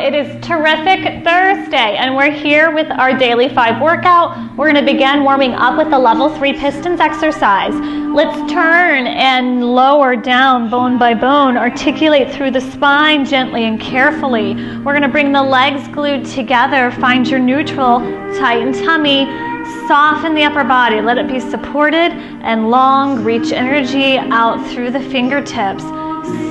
It is Terrific Thursday, and we're here with our daily 5 workout. We're going to begin warming up with the level 3 Pistons exercise. Let's turn and lower down bone by bone. Articulate through the spine gently and carefully. We're going to bring the legs glued together. Find your neutral. Tighten tummy. Soften the upper body. Let it be supported and long. Reach energy out through the fingertips.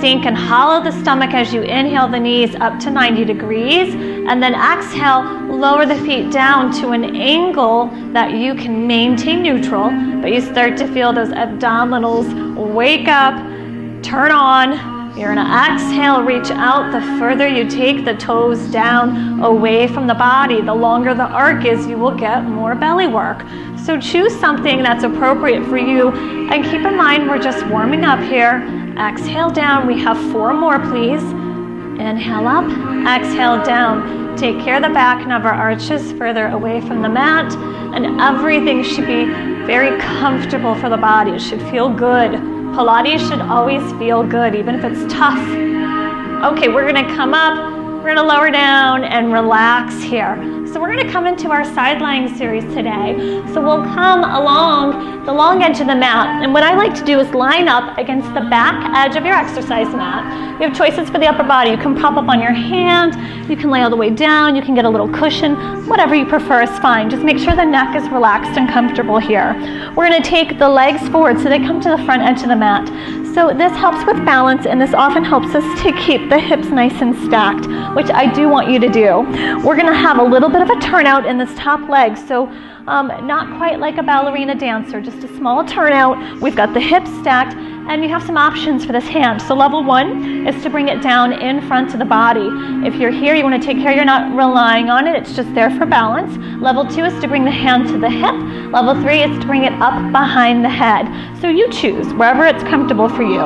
Sink and hollow the stomach as you inhale the knees up to 90 degrees, and then exhale, lower the feet down to an angle that you can maintain neutral, but you start to feel those abdominals wake up, turn on. You're going to exhale, reach out. The further you take the toes down away from the body, the longer the arc is, you will get more belly work. So choose something that's appropriate for you, and keep in mind we're just warming up here. Exhale down. We have 4 more, please. Inhale up, exhale down. Take care of the back, never arches further away from the mat, and everything should be very comfortable for the body. It should feel good. Pilates should always feel good, even if it's tough. Okay, we're going to come up, we're going to lower down and relax here. So we're going to come into our side lying series today. So we'll come along the long edge of the mat, and what I like to do is line up against the back edge of your exercise mat. You have choices for the upper body. You can prop up on your hand, you can lay all the way down, you can get a little cushion, whatever you prefer is fine. Just make sure the neck is relaxed and comfortable here. We're going to take the legs forward so they come to the front edge of the mat. So this helps with balance, and this often helps us to keep the hips nice and stacked, which I do want you to do. We're going to have a little bit of a turnout in this top leg, so not quite like a ballerina dancer, just a small turnout. We've got the hips stacked, and you have some options for this hand. So level 1 is to bring it down in front of the body. If you're here, you want to take care you're not relying on it, it's just there for balance. Level 2 is to bring the hand to the hip. Level 3 is to bring it up behind the head. So you choose wherever it's comfortable for you.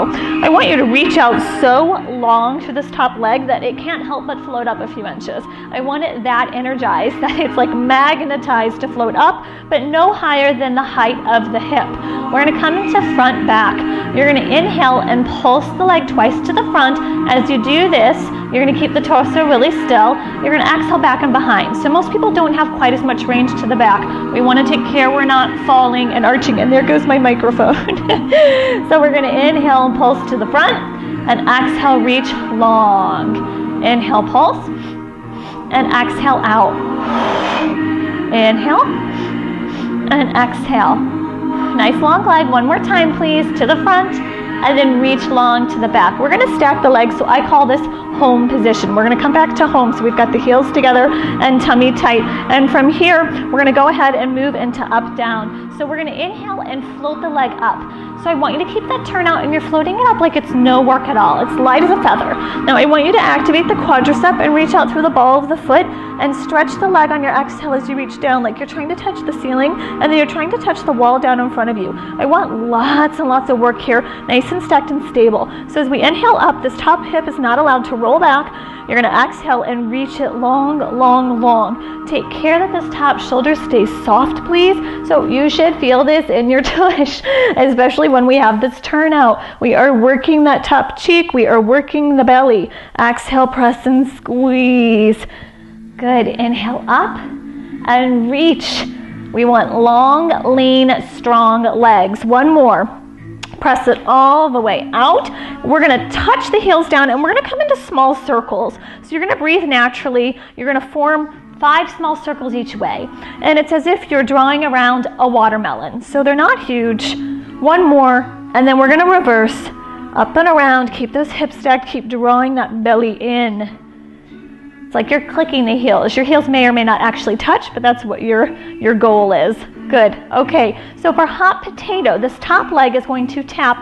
I want you to reach out so long through this top leg that it can't help but float up a few inches. I want it that energized that it's like magnetized to float up, but no higher than the height of the hip. We're going to come into front back. You're going to inhale and pulse the leg twice to the front. As you do this, you're going to keep the torso really still. You're going to exhale back and behind. So most people don't have quite as much range to the back. We want to take care we're not falling and arching. And there goes my microphone. So we're going to inhale and pulse to the front, and exhale, reach long. Inhale, pulse, and exhale out. Inhale, and exhale. Nice long leg. One more time, please, to the front, and then reach long to the back. We're going to stack the legs, so I call this home position. We're going to come back to home, so we've got the heels together and tummy tight. And from here, we're going to go ahead and move into up, down. So we're going to inhale and float the leg up. So I want you to keep that turnout, and you're floating it up like it's no work at all. It's light as a feather. Now I want you to activate the quadricep and reach out through the ball of the foot and stretch the leg on your exhale as you reach down, like you're trying to touch the ceiling, and then you're trying to touch the wall down in front of you. I want lots and lots of work here, nice and stacked and stable. So as we inhale up, this top hip is not allowed to roll back. You're going to exhale and reach it long, long, long. Take care that this top shoulder stays soft, please. So you should feel this in your tush, especially when we have this turnout. We are working that top cheek. We are working the belly. Exhale, press and squeeze. Good. Inhale up and reach. We want long, lean, strong legs. One more. Press it all the way out. We're going to touch the heels down, and we're going to come into small circles. So you're going to breathe naturally. You're going to form 5 small circles each way. And it's as if you're drawing around a watermelon. So they're not huge. One more, and then we're going to reverse. Up and around. Keep those hips stacked. Keep drawing that belly in. It's like you're clicking the heels. Your heels may or may not actually touch, but that's what your goal is. Good. Okay, so for hot potato, this top leg is going to tap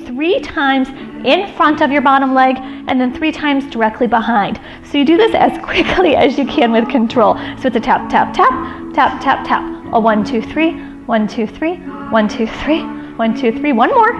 3 times in front of your bottom leg and then 3 times directly behind. So you do this as quickly as you can with control. So it's a tap, tap, tap, tap, tap, tap. A 1, 2, 3, 1, 2, 3, 1, 2, 3, 1, 2, 3. One more.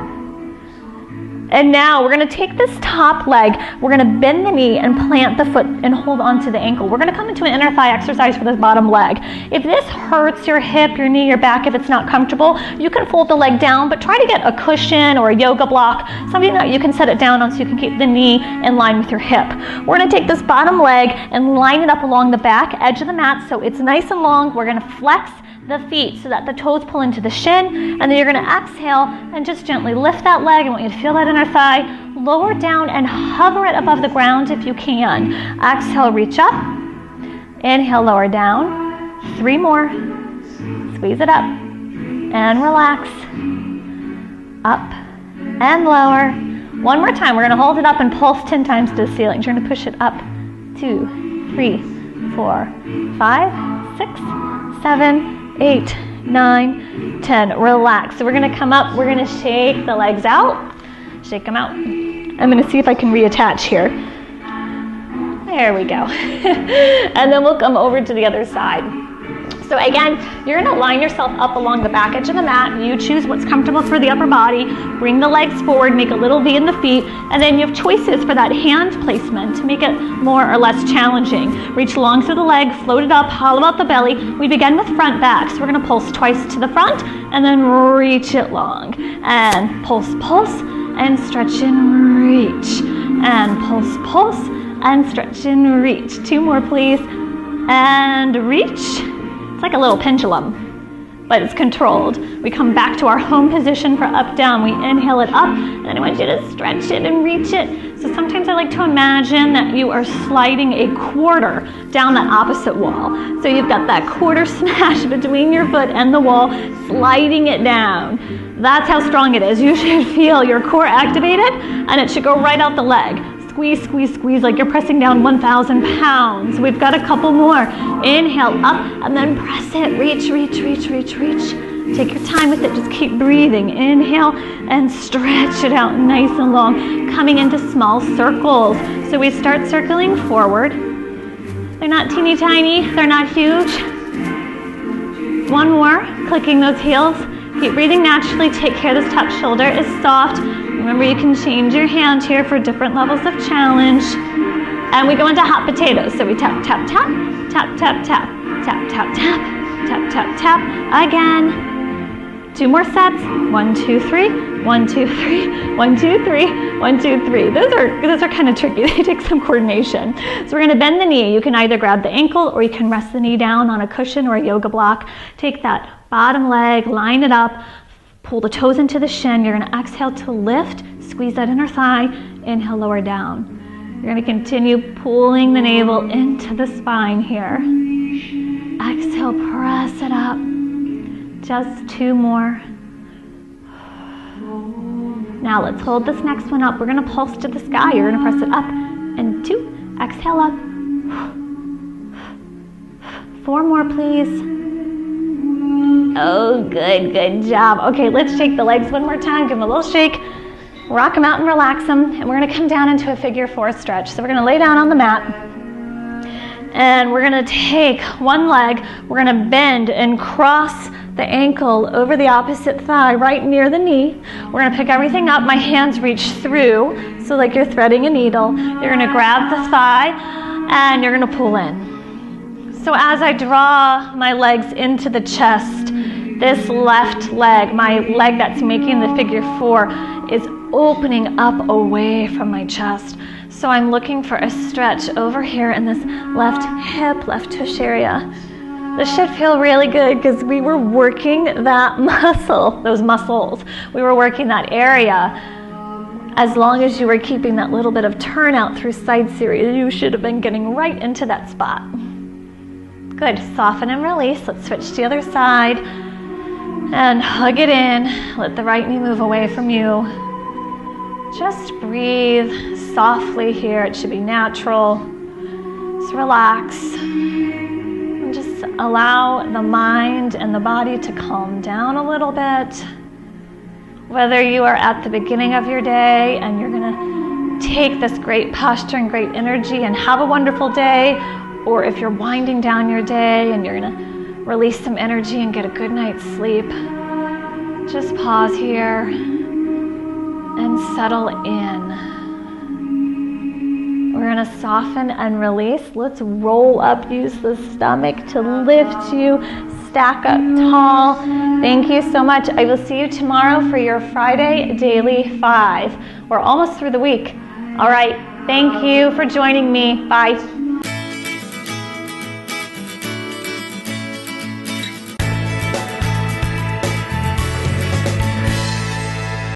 And now we're going to take this top leg, we're going to bend the knee and plant the foot and hold on to the ankle. We're going to come into an inner thigh exercise for this bottom leg. If this hurts your hip, your knee, your back, if it's not comfortable, you can fold the leg down, but try to get a cushion or a yoga block, something that you can set it down on so you can keep the knee in line with your hip. We're going to take this bottom leg and line it up along the back edge of the mat so it's nice and long. We're going to flex the feet so that the toes pull into the shin, and then you're going to exhale and just gently lift that leg. I want you to feel that inner thigh. Lower down and hover it above the ground if you can. Exhale, reach up. Inhale, lower down. 3 more. Squeeze it up and relax. Up and lower. One more time. We're going to hold it up and pulse 10 times to the ceiling. You're going to push it up. 2, 3, 4, 5, 6, 7, 8, 9, 10. Relax. So we're going to come up. We're going to shake the legs out. Shake them out. I'm going to see if I can reattach here. There we go. And then we'll come over to the other side. So again, you're going to line yourself up along the back edge of the mat. You choose what's comfortable for the upper body. Bring the legs forward, make a little V in the feet, and then you have choices for that hand placement to make it more or less challenging. Reach long through the leg, float it up, hollow out the belly. We begin with front back. So we're going to pulse twice to the front and then reach it long. And pulse, pulse, and stretch and reach. And pulse, pulse, and stretch and reach. 2 more, please. And reach. It's like a little pendulum, but it's controlled. We come back to our home position for up, down. We inhale it up, and then I want you to stretch it and reach it. So sometimes I like to imagine that you are sliding a quarter down that opposite wall. So you've got that quarter smash between your foot and the wall, sliding it down. That's how strong it is. You should feel your core activated, and it should go right out the leg. Squeeze, squeeze, squeeze like you're pressing down 1,000 pounds. We've got a couple more. Inhale up and then press it. Reach, reach, reach, reach, reach. Take your time with it. Just keep breathing. Inhale and stretch it out nice and long. Coming into small circles. So we start circling forward. They're not teeny tiny. They're not huge. 1 more. Clicking those heels. Keep breathing naturally. Take care this top shoulder is soft. Remember, you can change your hand here for different levels of challenge. And we go into hot potatoes. So we tap, tap, tap, tap, tap, tap, tap, tap, tap, tap, tap, tap. Again. 2 more sets. 1, 2, 3. 1, 2, 3. 1, 2, 3. 1, 2, 3. Those are kind of tricky. They take some coordination. So we're going to bend the knee. You can either grab the ankle or you can rest the knee down on a cushion or a yoga block. Take that bottom leg, line it up. Pull the toes into the shin. You're going to exhale to lift. Squeeze that inner thigh. Inhale, lower down. You're going to continue pulling the navel into the spine here. Exhale, press it up. Just 2 more. Now let's hold this next one up. We're going to pulse to the sky. You're going to press it up. And 2. Exhale up. 4 more, please. Oh, good, good job. Okay, let's shake the legs one more time. Give them a little shake. Rock them out and relax them. And we're going to come down into a figure 4 stretch. So we're going to lay down on the mat. And we're going to take one leg. We're going to bend and cross the ankle over the opposite thigh right near the knee. We're going to pick everything up. My hands reach through, so like you're threading a needle. You're going to grab the thigh and you're going to pull in. So as I draw my legs into the chest, this left leg, my leg that's making the figure 4, is opening up away from my chest. So I'm looking for a stretch over here in this left hip, left tush area. This should feel really good because we were working that muscle, those muscles. We were working that area. As long as you were keeping that little bit of turnout through side series, you should have been getting right into that spot. Good, soften and release. Let's switch to the other side. And hug it in. Let the right knee move away from you. Just breathe softly here. It should be natural. Just relax. And just allow the mind and the body to calm down a little bit. Whether you are at the beginning of your day and you're going to take this great posture and great energy and have a wonderful day, or if you're winding down your day and you're going to release some energy and get a good night's sleep, just pause here and settle in. We're going to soften and release. Let's roll up. Use the stomach to lift you. Stack up tall. Thank you so much. I will see you tomorrow for your Friday Daily 5. We're almost through the week. All right. Thank you for joining me. Bye.